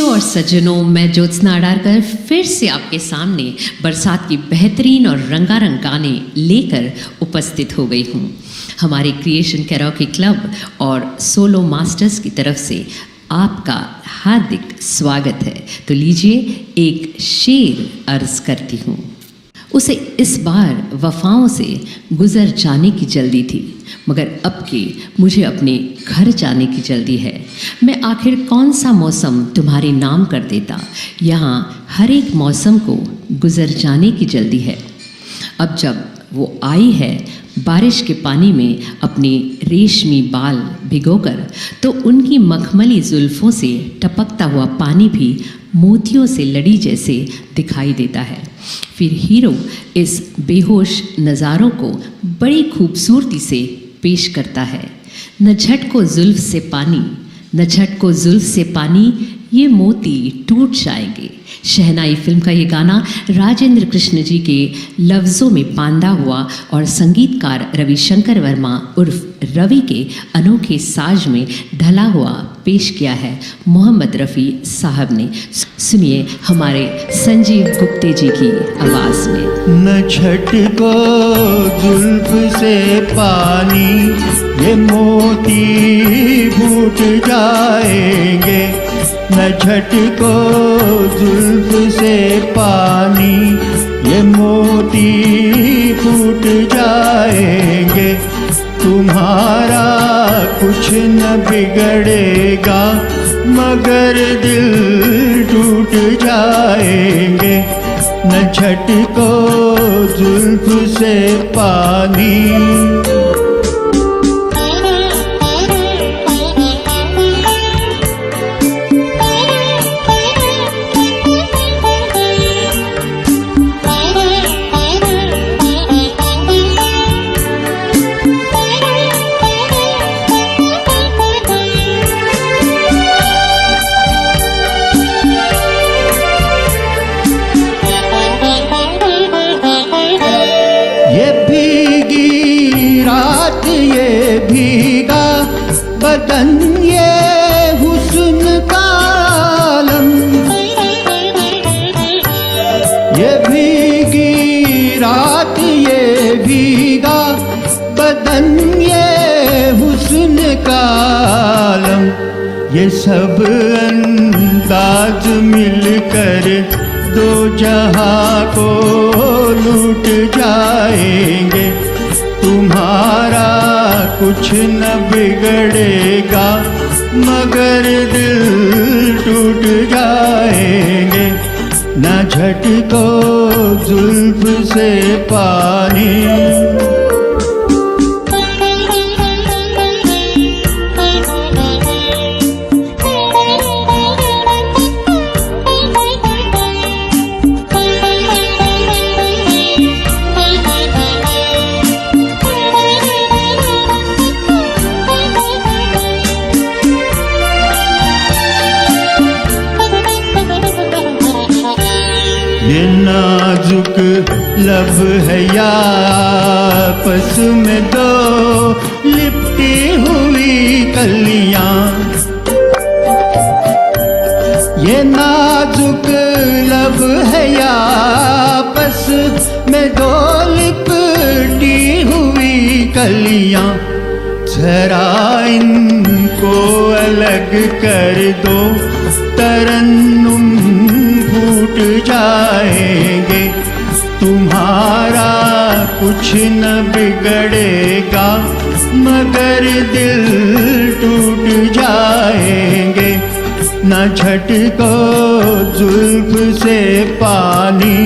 प्रियो और सज्जनों, मैं ज्योत्सना अडारकर फिर से आपके सामने बरसात की बेहतरीन और रंगारंग गाने लेकर उपस्थित हो गई हूँ। हमारे क्रिएशन कैरोके क्लब और सोलो मास्टर्स की तरफ से आपका हार्दिक स्वागत है। तो लीजिए एक शेर अर्ज करती हूँ। उसे इस बार वफाओं से गुजर जाने की जल्दी थी, मगर अब की मुझे अपने घर जाने की जल्दी है। मैं आखिर कौन सा मौसम तुम्हारे नाम कर देता, यहाँ हर एक मौसम को गुजर जाने की जल्दी है। अब जब वो आई है बारिश के पानी में अपने रेशमी बाल भिगोकर, तो उनकी मखमली जुल्फ़ों से टपकता हुआ पानी भी मोतियों से लड़ी जैसे दिखाई देता है। फिर हीरो इस बेहोश नज़ारों को बड़ी खूबसूरती से पेश करता है। न झटको जुल्फ़ से पानी, न झटको जुल्फ़ से पानी, ये मोती टूट जाएंगे। शहनाई फिल्म का ये गाना राजेंद्र कृष्ण जी के लफ्ज़ों में बांधा हुआ और संगीतकार रविशंकर वर्मा उर्फ रवि के अनोखे साज में ढला हुआ पेश किया है मोहम्मद रफ़ी साहब ने। सुनिए हमारे संजीव गुप्ते जी की आवाज़ में। न झटको जुल्फ़ से पानी, ये मोती फूट जाएंगे। न झटको जुल्फ़ से पानी, ये मोती फूट जाएंगे। तुम्हारा कुछ न बिगड़ेगा, मगर दिल टूट जाएंगे। न झटको जुल्फ़ से पानी। बदन ये हुस्न का आलम, ये भीगी रात ये भीगा बदन, ये हुस्न का आलम। ये सब अंदाज मिलकर दो जहां को लूट जाएंगे। तुम्हारा कुछ न बिगड़ेगा, मगर दिल टूट जाएंगे। न झटको जुल्फ़ से पानी। ये नाजुक लब है या आपस में दो लिपटी हुई कलियां। ये नाजुक लब है या आपस में दो लिपटी हुई कलियां। जरा इनको अलग कर दो, तरन्नुम फूट जाएंगे। तुम्हारा कुछ न बिगड़ेगा, मगर दिल टूट जाएंगे। न झटको जुल्फ़ से पानी।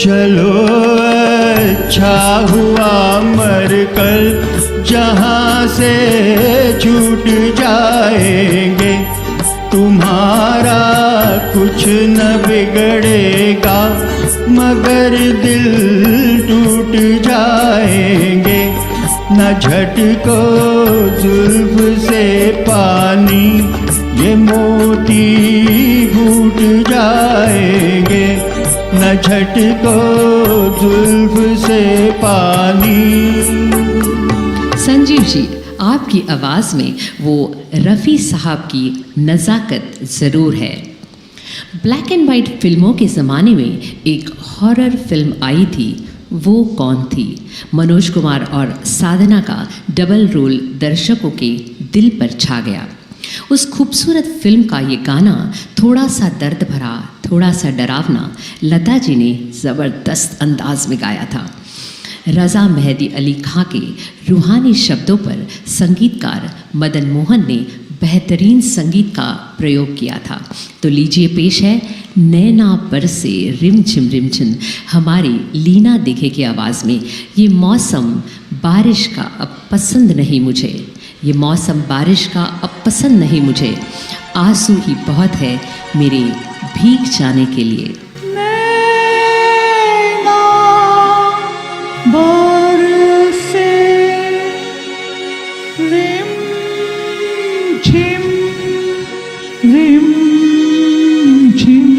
चलो अच्छा हुआ मर कर जहाँ से छूट जाएंगे, तुम्हारा कुछ न बिगड़ेगा मगर दिल टूट जाएंगे। न झटको जुल्फ से पानी, ये मोती फूट जाएंगे। न झटको जुल्फ से पानी। संजीव जी, आपकी आवाज़ में वो रफ़ी साहब की नज़ाकत ज़रूर है। ब्लैक एंड वाइट फिल्मों के ज़माने में एक हॉरर फिल्म आई थी, वो कौन थी? मनोज कुमार और साधना का डबल रोल दर्शकों के दिल पर छा गया। उस खूबसूरत फिल्म का ये गाना थोड़ा सा दर्द भरा, थोड़ा सा डरावना लता जी ने ज़बरदस्त अंदाज में गाया था। रज़ा मेहदी अली खां के रूहानी शब्दों पर संगीतकार मदन मोहन ने बेहतरीन संगीत का प्रयोग किया था। तो लीजिए पेश है नैना बरसे रिमझिम हमारी लीना देखे की आवाज़ में। ये मौसम बारिश का अब पसंद नहीं मुझे, ये मौसम बारिश का अब पसंद नहीं मुझे, आंसू ही बहुत है मेरे भीग जाने के लिए। बरसे रिम झिम रिम झिम।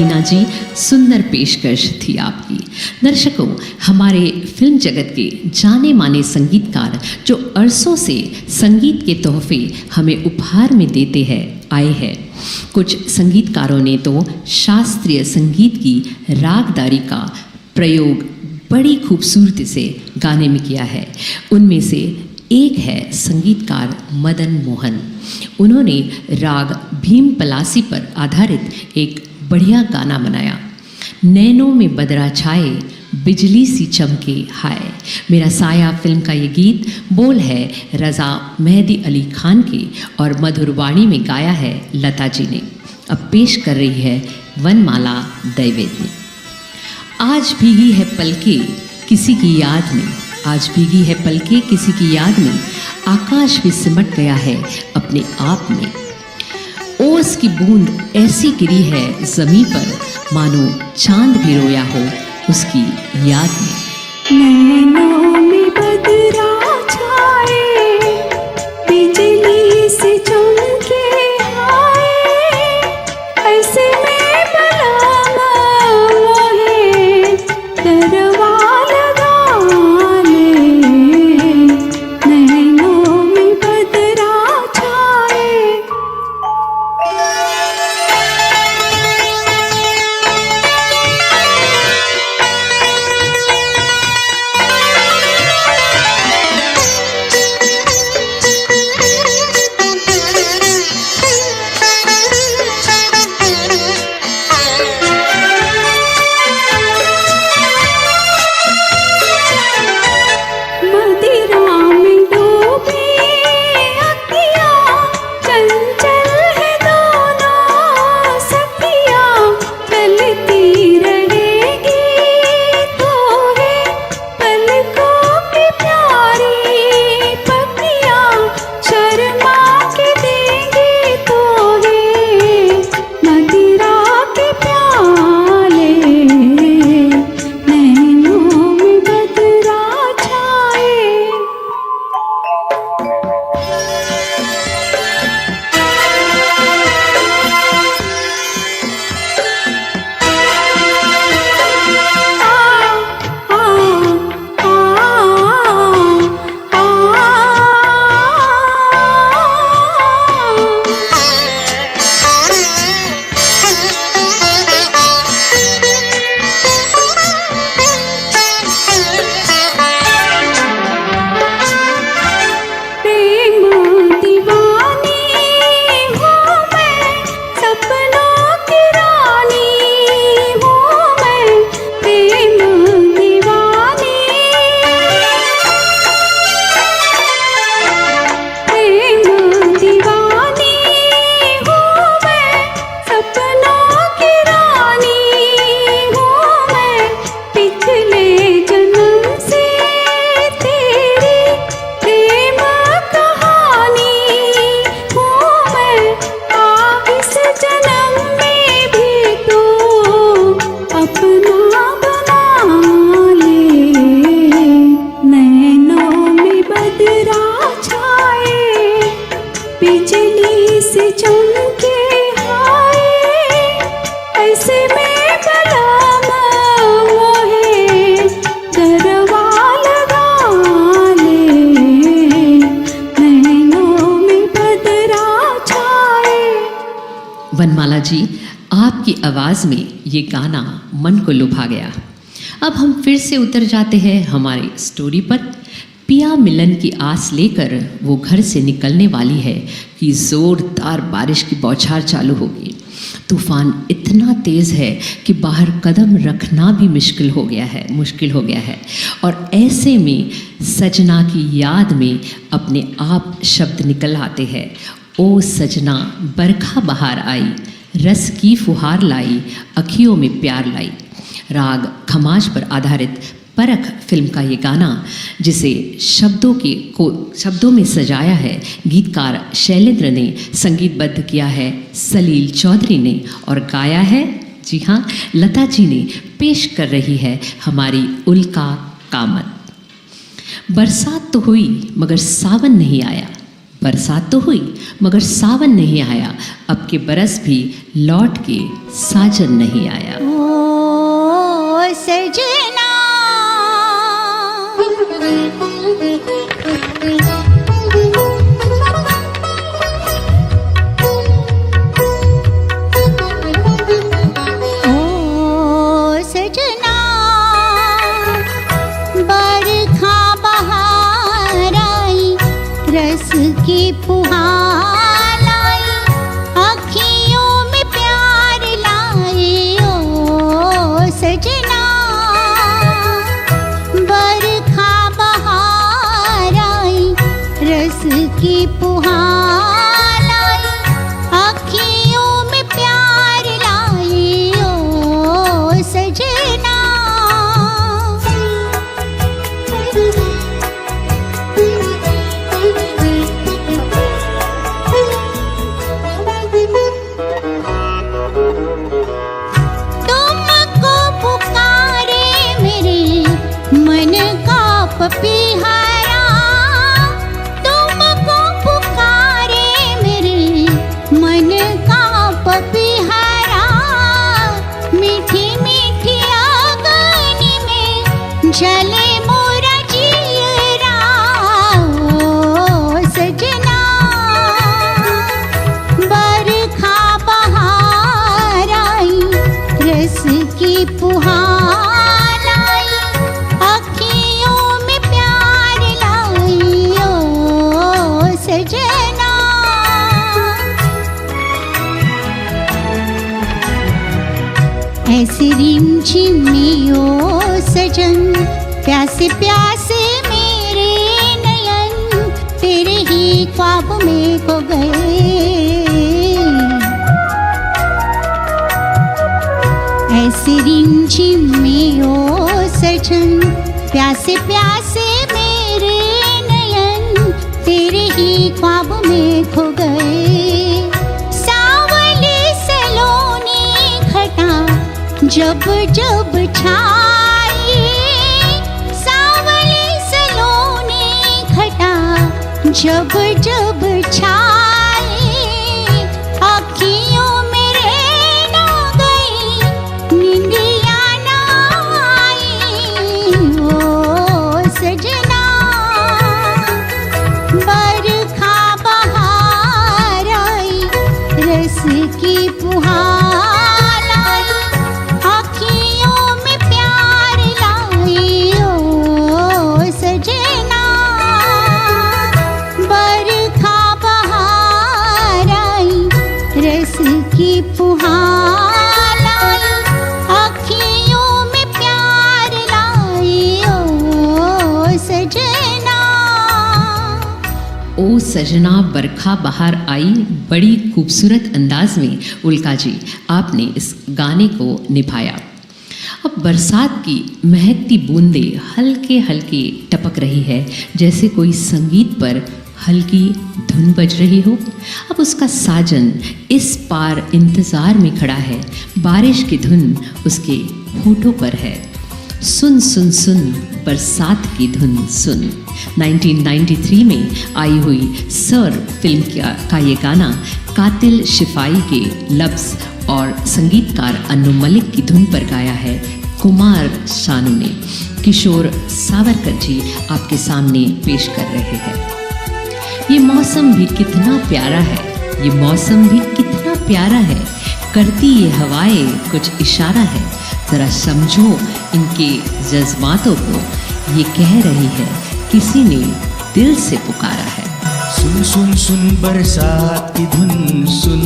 हीना जी, सुंदर पेशकश थी आपकी। दर्शकों, हमारे फिल्म जगत के जाने माने संगीतकार जो अरसों से संगीत के तोहफे हमें उपहार में देते हैं आए हैं। कुछ संगीतकारों ने तो शास्त्रीय संगीत की रागदारी का प्रयोग बड़ी खूबसूरती से गाने में किया है। उनमें से एक है संगीतकार मदन मोहन। उन्होंने राग भीम पलासी पर आधारित एक बढ़िया गाना बनाया। नैनों में बदरा छाए, बिजली सी चमके हाय। मेरा साया फिल्म का ये गीत बोल है रज़ा मेहदी अली खान के और मधुर वाणी में गाया है लता जी ने। अब पेश कर रही है वनमाला द्विवेदी। आज भीगी है पलके किसी की याद में, आज भीगी है पलके किसी की याद में, आकाश भी सिमट गया है अपने आप में। ओस की बूंद ऐसी गिरी है ज़मीं पर, मानो चांद भी रोया हो उसकी याद में। नैनों में बदरा छाए, बिजली से चमके हाय, ऐसे में बलामा मोहे दरवा लगा ले। नैनों में बदरा छाए, मदिरा में डूबी अखियाँ, चंचल है दोनों सखियाँ, चलती रहेगी तो है पलकों की प्यारी पखियाँ, शर्मा के देंगी तो है मदिरा के प्याले। नैनों में बदरा छाए, प्रेम दीवानी हूँ मैं, सपनों की रानी हूँ मैं, प्रेम दीवानी। प्रेम दीवानी हूँ मैं, सपनों की रानी हूँ मैं, पिछले जन्म से तेरी प्रेम कहानी हूँ मैं, इस जन्म में भी तू अपना बना ले। नैनों में बदरा छाए, बिजली से चमके हाय, ऐसे में बलामा मोहे दरवा लगा ले। नैनों में बदरा छाए। वनमाला जी, आपकी आवाज़ में ये गाना मन को लुभा गया। अब हम फिर से उतर जाते हैं हमारी स्टोरी पर। पिया मिलन की आस लेकर वो घर से निकलने वाली है कि ज़ोरदार बारिश की बौछार चालू होगी। तूफान इतना तेज़ है कि बाहर कदम रखना भी मुश्किल हो गया है। और ऐसे में सजना की याद में अपने आप शब्द निकल आते हैं। ओ सजना बरखा बहार आई, रस की फुहार लाई, अखियों में प्यार लाई। राग खमाज पर आधारित परख फिल्म का ये गाना, जिसे शब्दों में सजाया है गीतकार शैलेंद्र ने, संगीतबद्ध किया है सलील चौधरी ने और गाया है, जी हाँ, लता जी ने। पेश कर रही है हमारी उल्का कामत। बरसात तो हुई मगर सावन नहीं आया, बरसात तो हुई मगर सावन नहीं आया, अब के बरस भी लौट के साजन नहीं आया। ओ सजना ओ सजना बरखा बहार आई, रस की फुहार लाई, अखियों में प्यार लाए ओ सजना। बरखा बहार आई, रस की फुहार लाई, अखियों में प्यार लाए ओ सजना। तुमको पुकारे मेरे मन का पपीहारा, तुमको पुकारे मेरे मन का पपीहारा, मीठी मीठी आंगन में जले मोरा जियरा ओ सजना। बरखा बहार आई, रस की फुहार लाई, अखियों में प्यार लाई ओ सजना। ऐसे रिमझिम में ओ सजन, प्यासे प्यासे मेरे नयन, तेरे ही ख्वाब में खो गए। ऐसे रिमझिम में ओ सजन, प्यासे प्यासे मेरे नयन, तेरे ही ख्वाब में खो गए। सावली सलोनी घटा जब जब छाई, सावली सलोनी घटा जब जब छाई, अखियों में रहना गई, निंदिया ना आई ओ सजना। बरखा बहार आई, रस की फुहार लाई, अखियों में प्यार लाई ओ सजना। बरखा बहार आई, रस की फुहार लाई, अखियों में प्यार लाई ओ सजना। ओ सजना बरखा बहार आई, बड़ी खूबसूरत अंदाज में उल्का जी आपने इस गाने को निभाया। अब बरसात की महकती बूंदें हल्के हल्के टपक रही है, जैसे कोई संगीत पर हल्की धुन बज रही हो। अब उसका साजन इस पार इंतज़ार में खड़ा है, बारिश की धुन उसके होठों पर है। सुन सुन सुन बरसात की धुन सुन। 1993 में आई हुई सर फिल्म का ये गाना कातिल शिफाई के लफ्ज़ और संगीतकार अन्नू मलिक की धुन पर गाया है कुमार शानू ने। किशोर सावरकर जी आपके सामने पेश कर रहे हैं। ये मौसम भी कितना प्यारा है, ये मौसम भी कितना प्यारा है, करती ये हवाएं कुछ इशारा है, ज़रा समझो इनके जज्बातों को, ये कह रही है किसी ने दिल से पुकारा है। सुन सुन सुन बरसात की धुन सुन,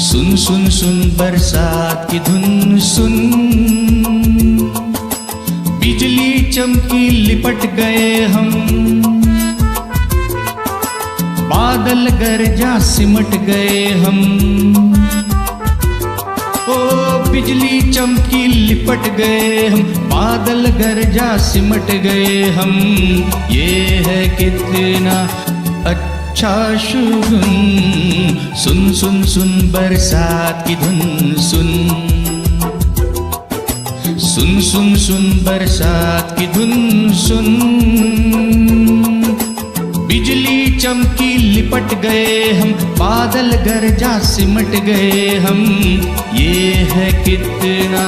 सुन सुन सुन बरसात की धुन सुन। बिजली चमकी लिपट गए हम, बादल गरजा सिमट गए हम। ओ बिजली चमकी लिपट गए हम, बादल गरजा सिमट गए हम। ये है कितना अच्छा शुगुन, सुन सुन सुन बरसात की धुन सुन, सुन सुन सुन बरसात की धुन सुन। लिपट गए हम, बादल गरजा सिमट गए हम। ये है कितना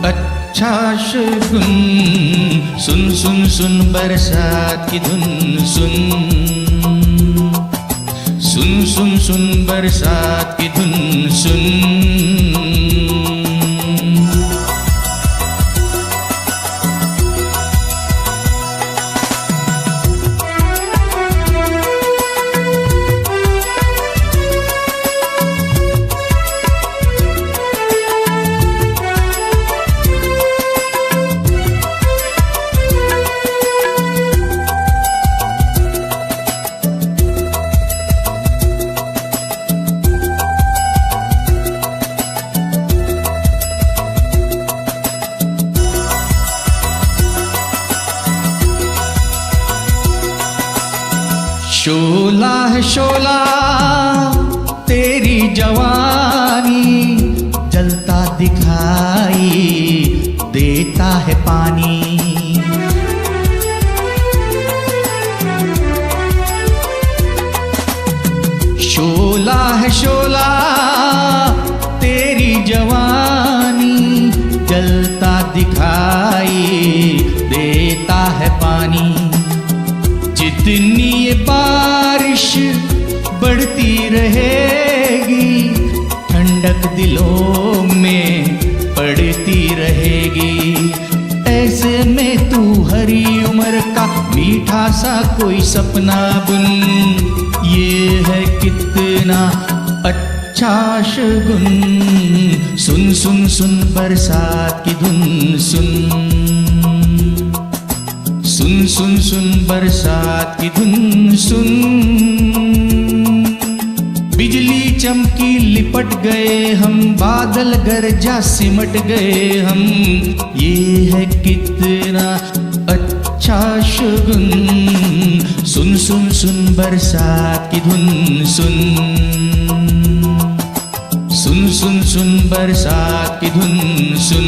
अच्छा शगुन, सुन सुन सुन बरसात की धुन सुन, सुन सुन सुन बरसात की धुन सुन। शोला है शोला तेरी जवानी, जलता दिखाई देता है पानी। शोला है शोला तेरी जवानी, जलता दिखाई देता है पानी। जितनी ये बारिश बढ़ती रहेगी, ठंडक दिलों में पड़ती रहेगी। ऐसे में तू हरी उम्र का मीठा सा कोई सपना बुन, ये है कितना अच्छा शगुन। सुन सुन सुन बरसात की धुन सुन, सुन सुन सुन बरसात की धुन सुन। बिजली चमकी लिपट गए हम, बादल गरजा सिमट गए हम। ये है कितना अच्छा शगुन, सुन सुन सुन बरसात की धुन सुन, सुन सुन सुन बरसात की धुन सुन।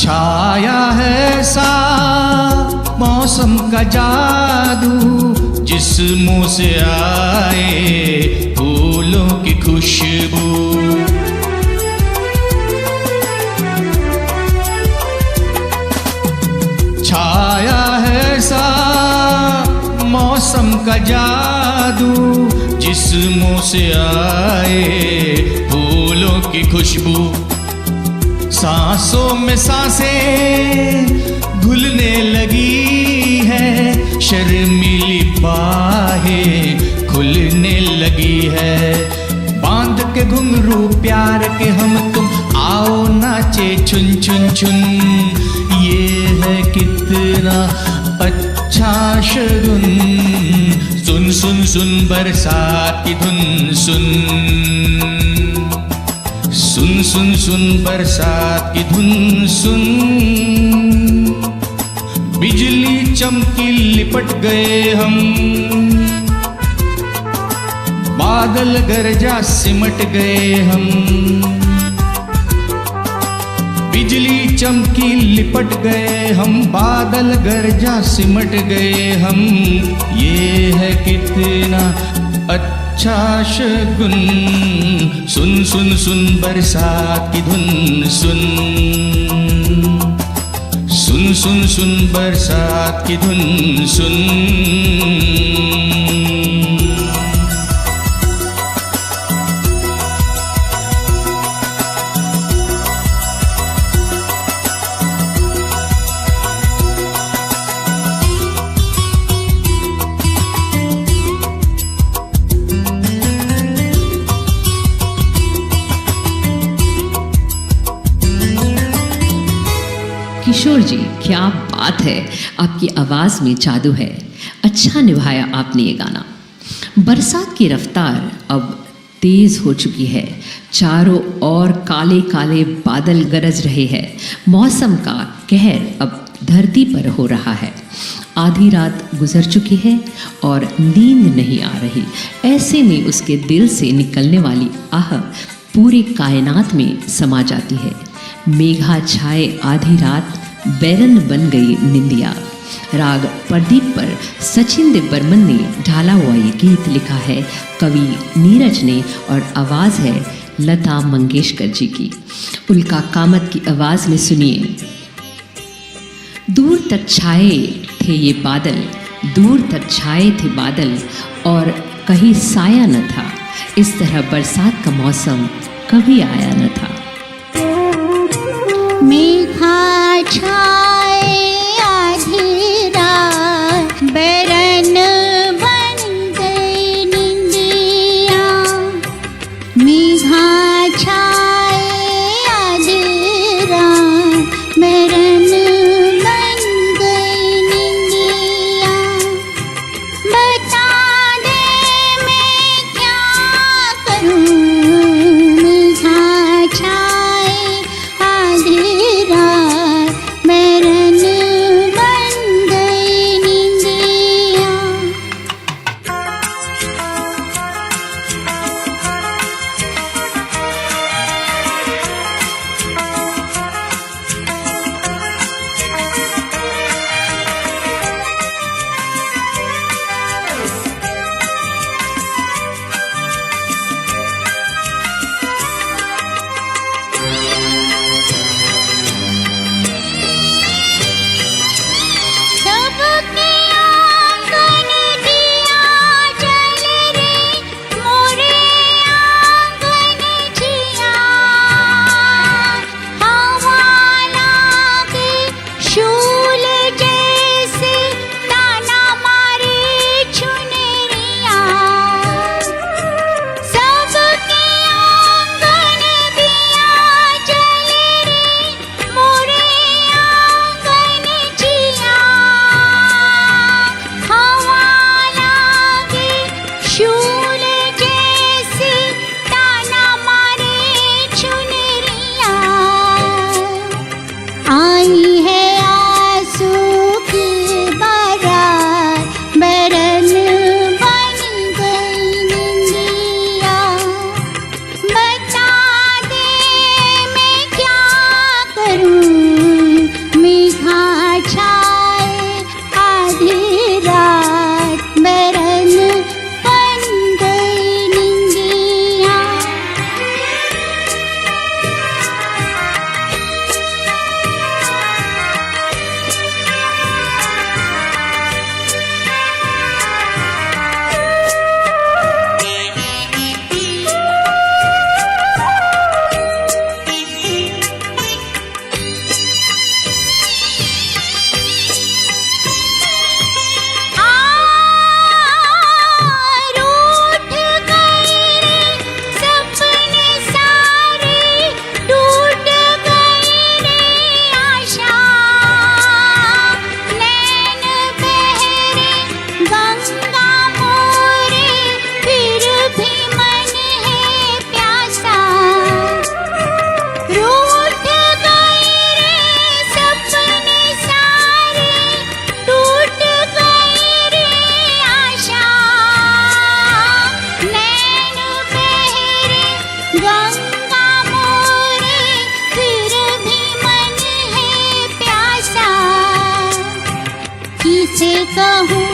छाया है सा मौसम का जादू, जिस मुंह से आए फूलों की खुशबू। छाया है सा मौसम का जादू, जिस मुंह से आए फूलों की खुशबू। सांसों में सांसें घुलने लगी है, शर्मीली बाहें खुलने लगी है। बांध के घुंघरू प्यार के हम तुम, आओ नाचे छुन छुन छुन। ये है कितना अच्छा शगुन, सुन सुन सुन बरसात की धुन सुन, सुन सुन सुन बरसात की धुन सुन। बिजली चमकी लिपट गए हम, बादल गरजा सिमट गए हम। बिजली चमकी लिपट गए हम, बादल गरजा सिमट गए हम। ये है कितना अच्छा शगुन, सुन सुन सुन बरसात की धुन सुन, सुन सुन सुन बरसात की धुन सुन। किशोर जी, क्या बात है, आपकी आवाज़ में जादू है। अच्छा निभाया आपने ये गाना। बरसात की रफ्तार अब तेज़ हो चुकी है, चारों ओर काले काले बादल गरज रहे हैं। मौसम का कहर अब धरती पर हो रहा है। आधी रात गुजर चुकी है और नींद नहीं आ रही। ऐसे में उसके दिल से निकलने वाली आह पूरी कायनात में समा जाती है। मेघा छाए आधी रात, बैरन बन गई निंदिया। राग प्रदीप पर सचिन देव बर्मन ने ढाला हुआ ये गीत लिखा है कवि नीरज ने और आवाज़ है लता मंगेशकर जी की। उल्का कामत की आवाज़ में सुनिए। दूर तक छाए थे ये बादल, दूर तक छाए थे बादल और कहीं साया न था। इस तरह बरसात का मौसम कभी आया न था। मेघा छाए आधी रात, बैरन बन गई निंदिया। मेघा छाए आधी रात, बैरन बन गई निंदिया। बता दे मैं क्या करूं, मेघा छाए आधी रात, बैरन बन गई निंदिया। सबके आंगन दिया जल रे, मोरे आंगन जिया। हवा लागे शूल जैसे, ताना मारे चुनरिया। सबके आंगन दिया जल रे, मोरे आंगन जिया। हवा लागे शूल जैसे, ताना मारे चुनरिया। आई है आंसू की बारात, बैरन बन गई निंदिया। बता दे मैं क्या करूं, मेघा छाए आधी रात, बैरन बन गई निंदिया। रूठ गए रे सपने सारे, टूट गई रे आशा। नैन बहरे गंगा मोरे, फिर भी मन है प्यासा। रूठ गए रे सपने सारे, टूट गई रे आशा। नैन बहरे गंगा मोरे, फिर भी मन है प्यासा। किसे कहूँ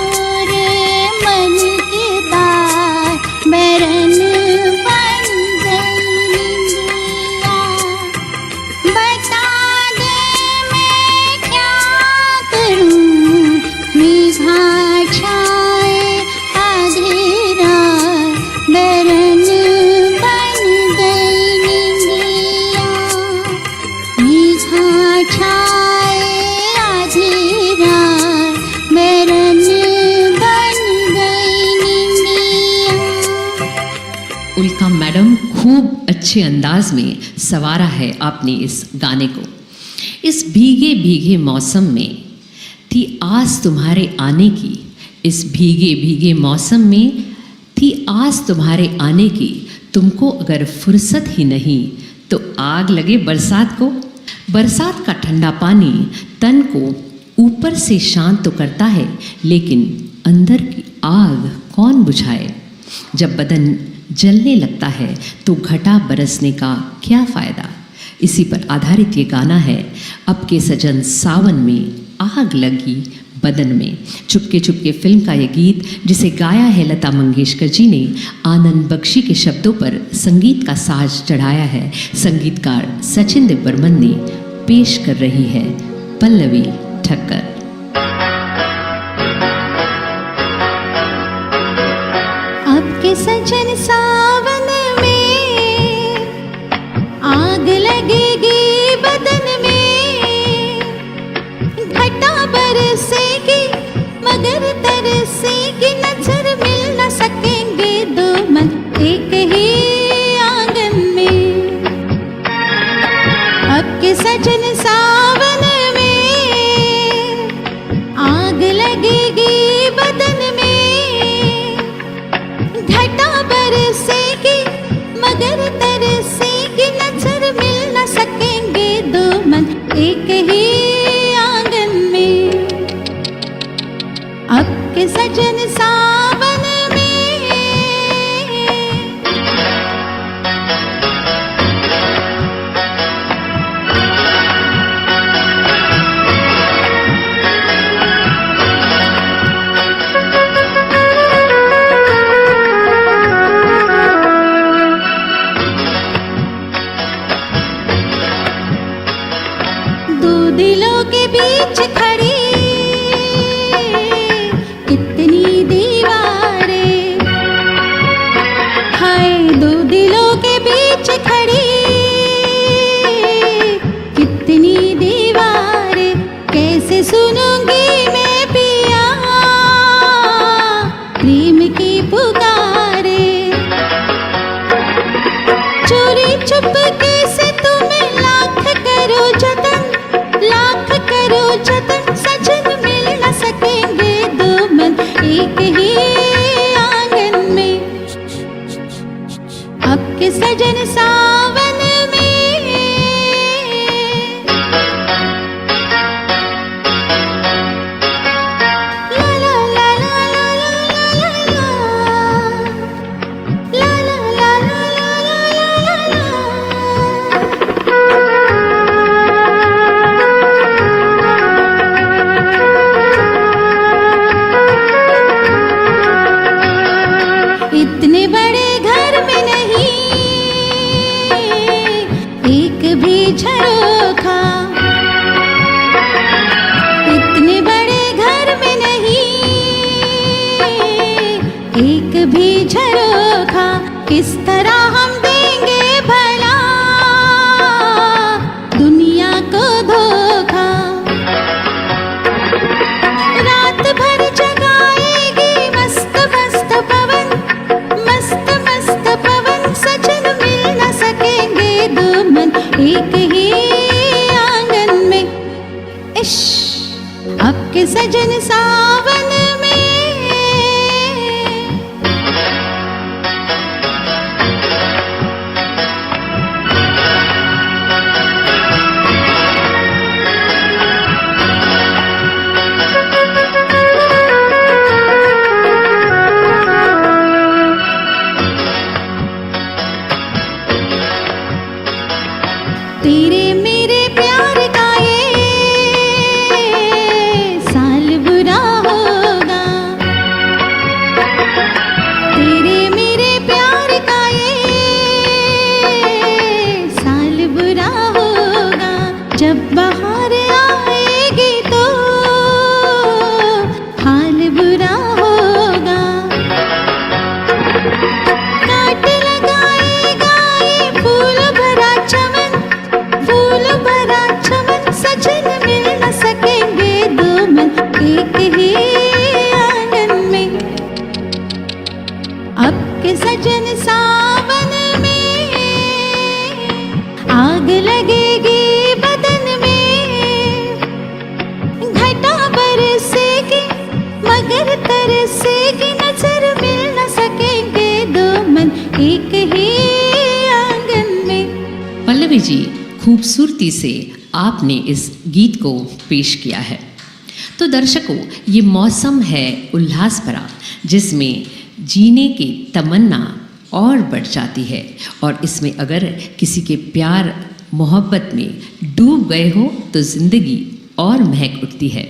रे मन की बात, बैरन बन गई निंदिया। बता दे मैं क्या करूं, मेघा छाए आधी रात, बैरन बन गई निंदिया। मेघा छाए आधी रात, बैरन बन गई निंदिया। उल्का मैडम, खूब अच्छे अंदाज में सवारा है आपने इस गाने को। इस भीगे भीगे मौसम में थी आस तुम्हारे आने की, इस भीगे भीगे मौसम में थी आस तुम्हारे आने की। तुमको अगर फुर्सत ही नहीं तो आग लगे बरसात को। बरसात का ठंडा पानी तन को ऊपर से शांत तो करता है, लेकिन अंदर की आग कौन बुझाए। जब बदन जलने लगता है तो घटा बरसने का क्या फ़ायदा। इसी पर आधारित ये गाना है, अब के सजन सावन में आग लगी बदन में। चुपके चुपके फिल्म का ये गीत, जिसे गाया है लता मंगेशकर जी ने, आनंद बख्शी के शब्दों पर संगीत का साज चढ़ाया है। संगीतकार सचिन देव बर्मन ने पेश कर रही है पल्लवी ठक्कर। अब के सजन सावन में आग लगेगी बदन में, घटा बरसेगी मगर तरसेगी, नजर मिल न सकेंगे दो मन एक ही आंगन में। अब के सजन सावन में आग लगेगी बदन में, घटा बरसेगी मगर तरसेगी, नजर मिल न सकेंगे दो मन एक ही आंगन में। अब के सजन सावन में दो दिलों के बीच खड़ी कितनी दीवारें, हाय दो दिलों के बीच खड़ी कितनी दीवारें, कैसे सुनूंगी मैं पिया प्रेम की पुकारे। चोरी चुपके से तुम्हें लाख करो जतन, लाख करो जतन, सजन मिल न सकेंगे दो मन एक ही आंगन में। अब के सजन सावन में ला ला ला ला ला ला ला ला ला ला ला ला ला इतने बड़े घर में नहीं एक भी झरोखा, इतने बड़े घर में नहीं एक भी झरोखा, किस तरह हम देंगे भला दुनिया को धोखा। रात भर जगाएगी मस्त मस्त पवन, मस्त मस्त पवन, सजन मिल न सकेंगे दो मन एक ही आंगन में। इश अब के सजन सावन में तेरे मेरे प्यार का ये साल बुरा होगा, तेरे मेरे प्यार का ये साल बुरा होगा। जब बहार आएगी तो हाल बुरा होगा। काट लगाएगा ये फूल भरा चमन, फूल भरा चमन, सजन मिल न सकेंगे दो मन एक ही आंगन में। अब के सजन सावन में आग लगेगी बदन में, वाटवे जी, खूबसूरती से आपने इस गीत को पेश किया है। तो दर्शकों, ये मौसम है उल्लास भरा, जिसमें जीने की तमन्ना और बढ़ जाती है। और इसमें अगर किसी के प्यार मोहब्बत में डूब गए हो तो ज़िंदगी और महक उठती है।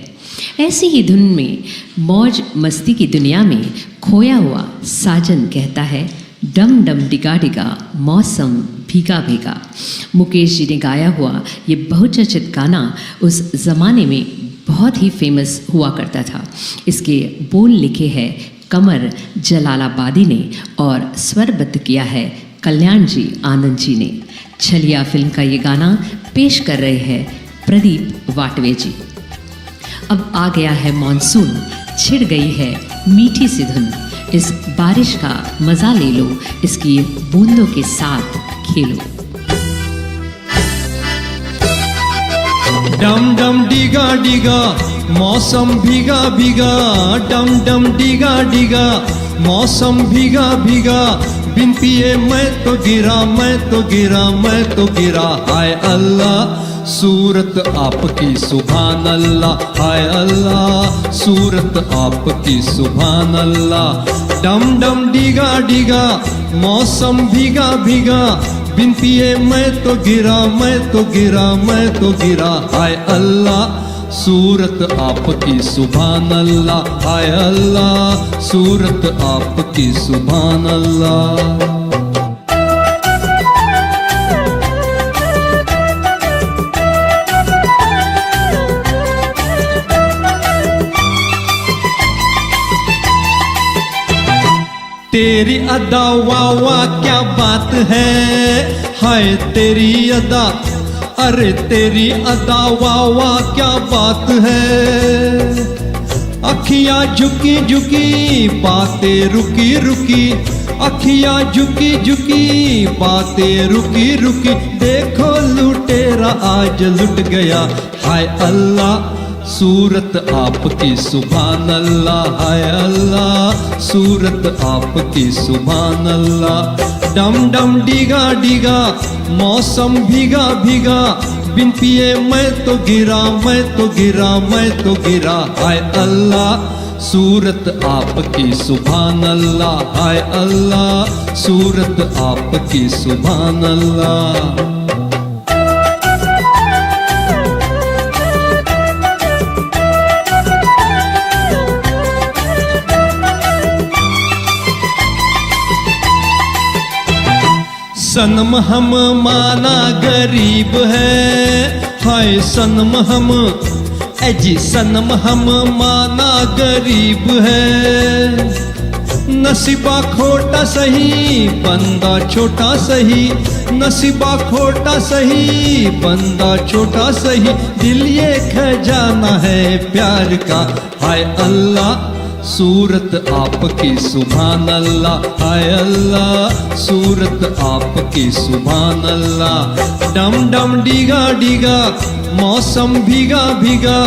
ऐसी ही धुन में मौज मस्ती की दुनिया में खोया हुआ साजन कहता है, डम डम डिगा डिगा मौसम भीगा भीगा। मुकेश जी ने गाया हुआ ये बहुचर्चित गाना उस ज़माने में बहुत ही फेमस हुआ करता था। इसके बोल लिखे हैं कमर जलालाबादी ने और स्वरबद्ध किया है कल्याण जी आनंद जी ने। छलिया फिल्म का ये गाना पेश कर रहे हैं प्रदीप वाटवे जी। अब आ गया है मॉनसून, छिड़ गई है मीठी सी धुन। इस बारिश का मज़ा ले लो, इसकी बूंदों के साथ खेलो। डम डम डिगा डिगा मौसम भीगा भीगा, डम डम डिगा डिगा मौसम भीगा भीगा। बिन पिए मैं तो गिरा, मैं तो गिरा, मैं तो गिरा। हाय अल्लाह सूरत आपकी सुभान अल्लाह, हाय अल्लाह सूरत आपकी सुभान अल्लाह। डम डम डिगा डिगा मौसम भीगा भीगा, बिन पिए मैं तो गिरा, मैं तो गिरा, मैं तो गिरा। हाय अल्लाह सूरत आपकी सुभान अल्लाह, हाय अल्लाह सूरत आपकी सुभान अल्लाह। तेरी अदा वाह वाह क्या बात है, हाय तेरी अदा, अरे तेरी अदा वाह वाह क्या बात है। अखियाँ झुकी झुकी बातें रुकी रुकी, अखियाँ झुकी झुकी बातें रुकी रुकी। देखो लुटेरा आज लुट गया, हाय अल्लाह सूरत आपकी सुभान अल्लाह, हाय अल्लाह सूरत आपकी सुभान अल्लाह। डम डम डिगा डिगा मौसम भीगा भीगा, बिन पिए मैं तो गिरा, मैं तो गिरा, मैं तो गिरा। हाय अल्लाह सूरत आपकी सुभान अल्लाह, हाय अल्लाह सूरत आपकी सुभान अल्लाह। सनम हम माना गरीब है, हाय सनम हम, जी सनम हम माना गरीब है। नसीबा खोटा सही बंदा छोटा सही, नसीबा खोटा सही बंदा छोटा सही। दिल ये खजाना है प्यार का, हाय अल्लाह सूरत आपकी सुभान अल्लाह, हाय अल्लाह सूरत आपकी सुभान अल्लाह। डम डम डिगा डिगा मौसम भीगा भीगा,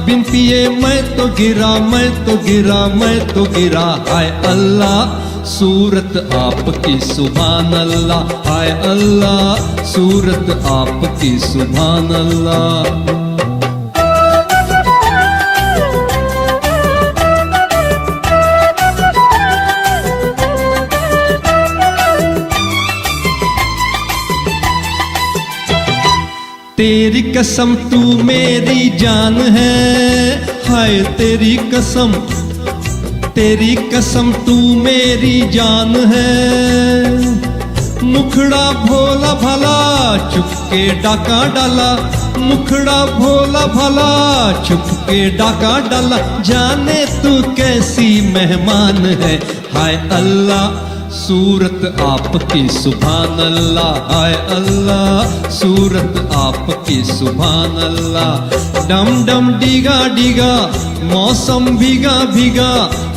बिन पिए मैं तो गिरा, मैं तो गिरा, मैं तो गिरा। हाय अल्लाह सूरत आपकी सुभान अल्लाह, हाय अल्लाह सूरत आपकी सुभान अल्लाह। तेरी कसम तू मेरी जान है, हाय तेरी कसम, तेरी कसम तू मेरी जान है। मुखड़ा भोला भला चुपके डाका डाला, मुखड़ा भोला भला चुपके डाका डाला। जाने तू कैसी मेहमान है, हाय अल्लाह सूरत आपकी सुभान अल्लाह, हाय अल्लाह सूरत आपकी सुभान अल्लाह। डम डम डिगा डिगा मौसम भीगा भीगा,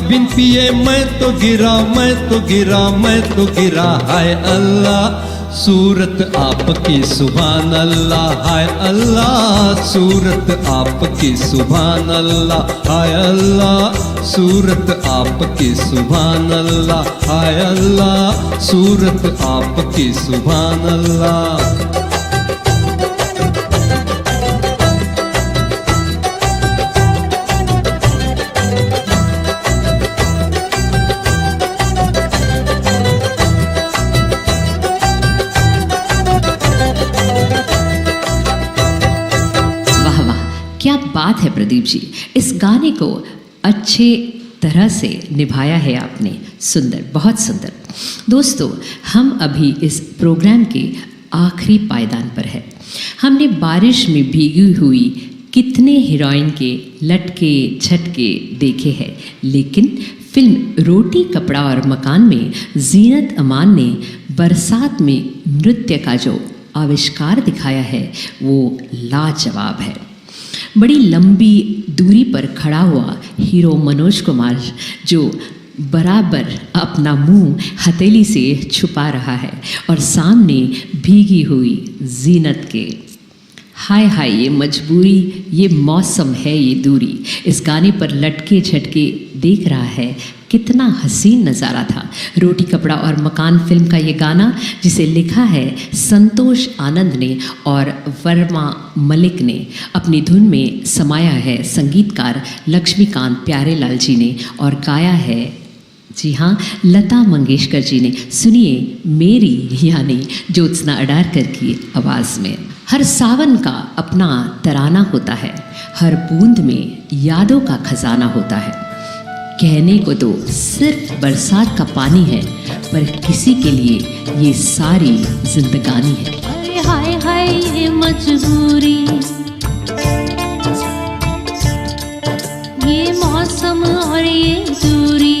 बिन पिए मैं तो गिरा, मैं तो गिरा, मैं तो गिरा। हाय अल्लाह सूरत आपकी सुभान अल्लाह, हाय अल्लाह सूरत आपकी सुभान अल्लाह, हाय अल्लाह सूरत आपकी सुभान अल्लाह, हाय अल्लाह सूरत आपकी सुभान अल्लाह। बात है प्रदीप जी, इस गाने को अच्छे तरह से निभाया है आपने, सुंदर, बहुत सुंदर। दोस्तों, हम अभी इस प्रोग्राम के आखिरी पायदान पर है। हमने बारिश में भीगी हुई कितने हीरोइन के लटके झटके देखे हैं, लेकिन फिल्म रोटी कपड़ा और मकान में जीनत अमान ने बरसात में नृत्य का जो आविष्कार दिखाया है वो लाजवाब है। बड़ी लंबी दूरी पर खड़ा हुआ हीरो मनोज कुमार जो बराबर अपना मुंह हथेली से छुपा रहा है और सामने भीगी हुई जीनत के हाय हाय ये मजबूरी, ये मौसम है, ये दूरी, इस गाने पर लटके झटके देख रहा है। कितना हसीन नज़ारा था। रोटी कपड़ा और मकान फिल्म का ये गाना, जिसे लिखा है संतोष आनंद ने और वर्मा मलिक ने, अपनी धुन में समाया है संगीतकार लक्ष्मीकांत प्यारेलाल जी ने और गाया है, जी हाँ, लता मंगेशकर जी ने। सुनिए मेरी यानी ज्योत्सना अडारकर की आवाज़ में। हर सावन का अपना तराना होता है, हर बूंद में यादों का खजाना होता है। कहने को तो सिर्फ बरसात का पानी है, पर किसी के लिए ये सारी जिंदगानी है। अरे हाय हाय ये मजबूरी, ये मौसम और ये दूरी,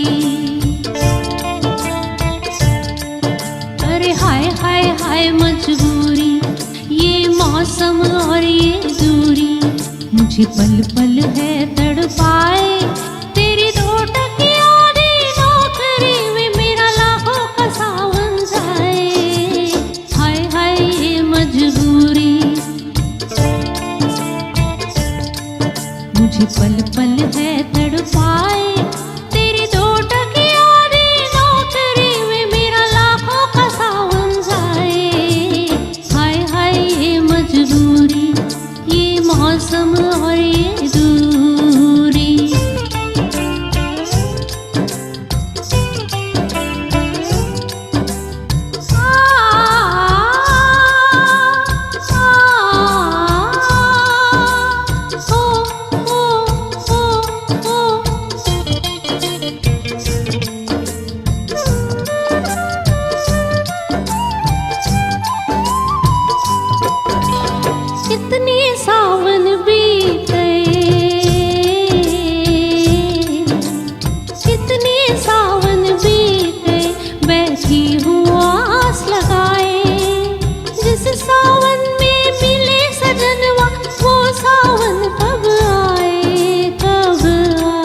अरे हाय हाय हाय मजबूरी, ये मौसम और ये दूरी, मुझे पल पल है तड़पाए, तेरी दो टकियां दी नौकरी में मेरा लाखों का सावन जाए। हाय हाय ये मजबूरी, मुझे पल पल है तड़पाए, तेरी दो टकियां दी नौकरी में मेरा लाखों का सावन जाए। हाय हाय ये मजबूरी, ये मौसम और ये दूरी। कितने सावन बीत गए, कितने सावन बीत गए, बैठी हूँ आस लगाए, जिस सावन में मिले सजनवा वो सावन कब आए, कब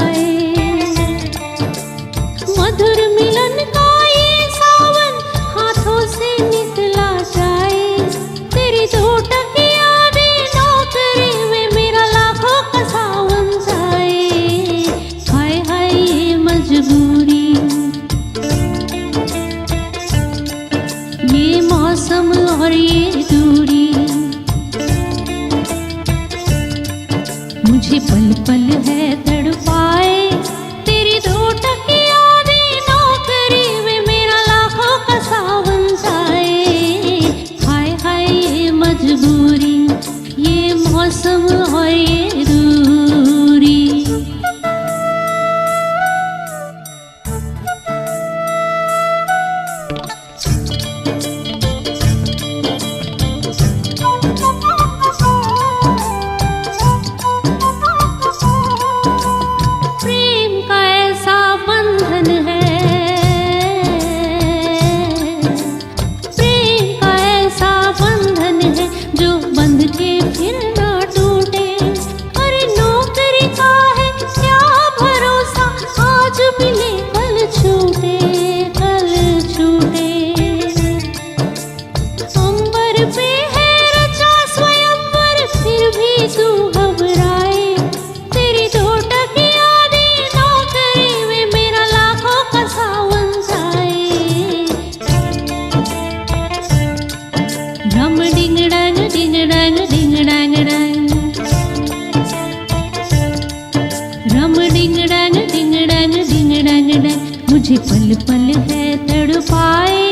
आए। मधुर मिलन का ये सावन हाथों से निकला जाए, तेरी दो टकियां दी नौकरी में मेरा लाखों का सावन जाए। हाय हाय ये मजबूरी, ये मौसम और ये दूरी, मुझे पल पल है तड़पाए, तेरी दो टकियां दी नौकरी में मेरा लाखों का सावन जाए। हाय हाय ये मजबूरी, ये मौसम और ये दूरी। प्रेम का ऐसा बंधन है, प्रेम का ऐसा बंधन है जो बंध के फिर ना टूटे। अरे नौकरी का है क्या भरोसा, आज मिले कल छूटे, कल छूटे। अंबर पे है रचा स्वयंवर, फिर भी तू घबराए, तेरी दो टकियां दी नौकरी में मेरा लाखों का सावन जाए। ड्रम डिंग डंग डिंग डंग डिंग डंग डंग, ड्रम डिंग डंग डिंग डंग डिंग डंग डंग, मुझे पल पल है तड़पाए,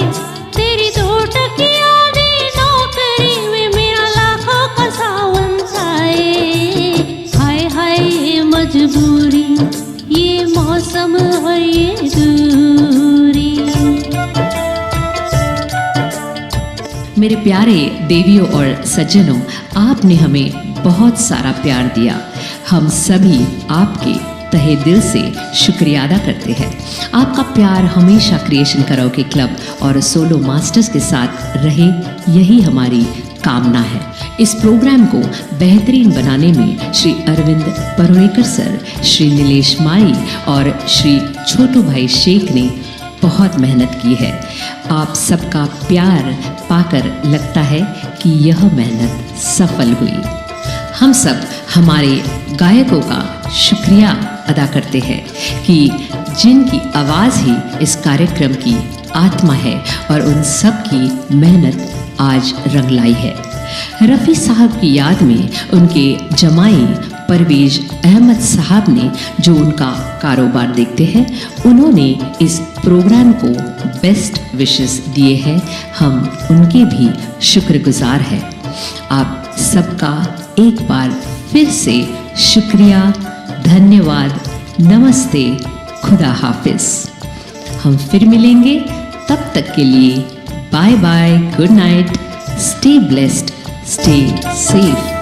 तेरी दो टकियां दी नौकरी में मेरा लाखों का सावन जाए। हाय हाय मौसम है ये दूरी। मेरे प्यारे देवियों और सज्जनों, आपने हमें बहुत सारा प्यार दिया। हम सभी आपके तहे दिल से शुक्रिया अदा करते हैं। आपका प्यार हमेशा क्रिएशन कराओके क्लब और सोलो मास्टर्स के साथ रहे, यही हमारी कामना है। इस प्रोग्राम को बेहतरीन बनाने में श्री अरविंद परोड़ेकर सर, श्री नीलेश माई और श्री छोटू भाई शेख ने बहुत मेहनत की है। आप सबका प्यार पाकर लगता है कि यह मेहनत सफल हुई। हम सब हमारे गायकों का शुक्रिया अदा करते हैं कि जिनकी आवाज़ ही इस कार्यक्रम की आत्मा है और उन सब की मेहनत आज रंग लाई है। रफ़ी साहब की याद में उनके जमाई परवेज अहमद साहब ने, जो उनका कारोबार देखते हैं, उन्होंने इस प्रोग्राम को बेस्ट विशेस दिए हैं। हम उनके भी शुक्रगुजार हैं। आप सबका एक बार फिर से शुक्रिया, धन्यवाद, नमस्ते, खुदा हाफिज। हम फिर मिलेंगे, तब तक के लिए bye bye, good night, stay blessed, stay safe.